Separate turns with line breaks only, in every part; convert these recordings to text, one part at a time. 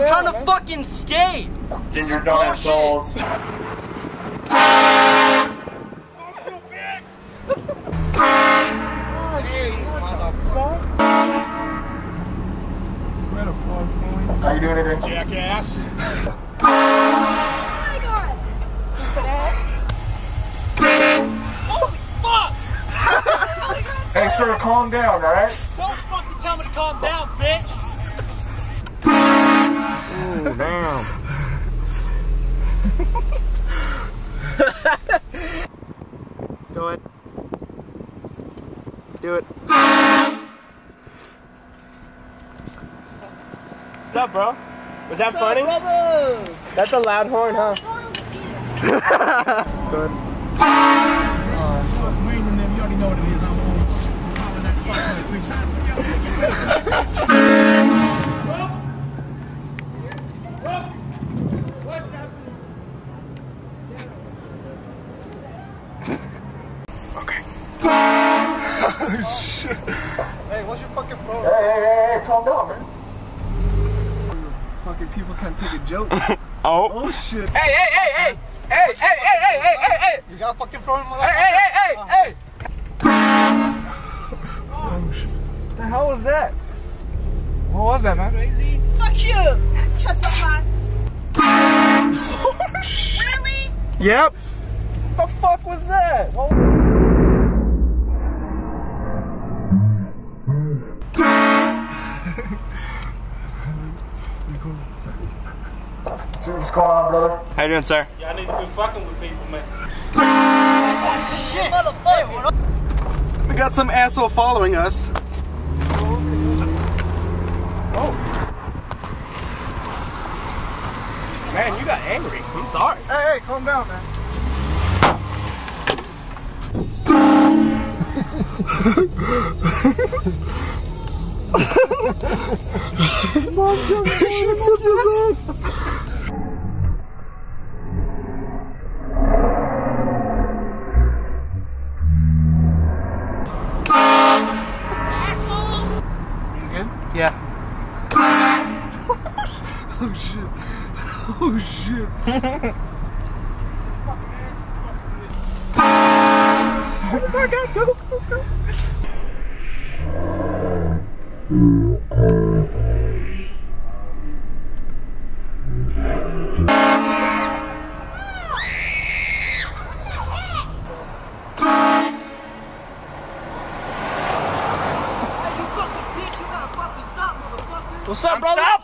I'm trying to fucking skate.
Ginger don't have souls. How you doing today?
Jackass.
Oh my god!
Holy fuck!
Hey sir, calm down, alright?
Don't fucking tell me to calm down, bitch!
Ooh, damn.
Do it. Do it. What's up, bro? Was that funny? That's a loud horn, huh? Good.
So it's Wayne and them. You already know what it is. I'm on that
Okay.
Oh, shit. Hey, what's your fucking phone?
Hey, calm down, man.
Fucking people can't take a joke.
Oh
shit.
Hey!
You got fucking phone, motherfucker?
Hey!
Oh shit. What the hell was that? What was that, man?
Crazy. Fuck you! Kiss my
Oh shit.
Really?
Yep. What the fuck was that? What
What's going on, brother?
How you doing, sir?
Y'all need to be fucking with people, man.
Shit, motherfucker!
We got some asshole following us. Oh. Man, you got angry. I'm sorry. Hey, calm down, man. Mom, yeah. Oh shit. Oh shit. Oh my god, go. What's up, brother?
Stop!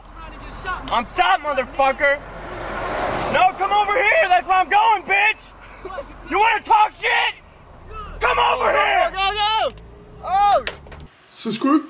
I'm stopped, motherfucker! No, come over here! That's where I'm going, bitch! You wanna talk shit? Come over here!
Go! Oh! Subscribe.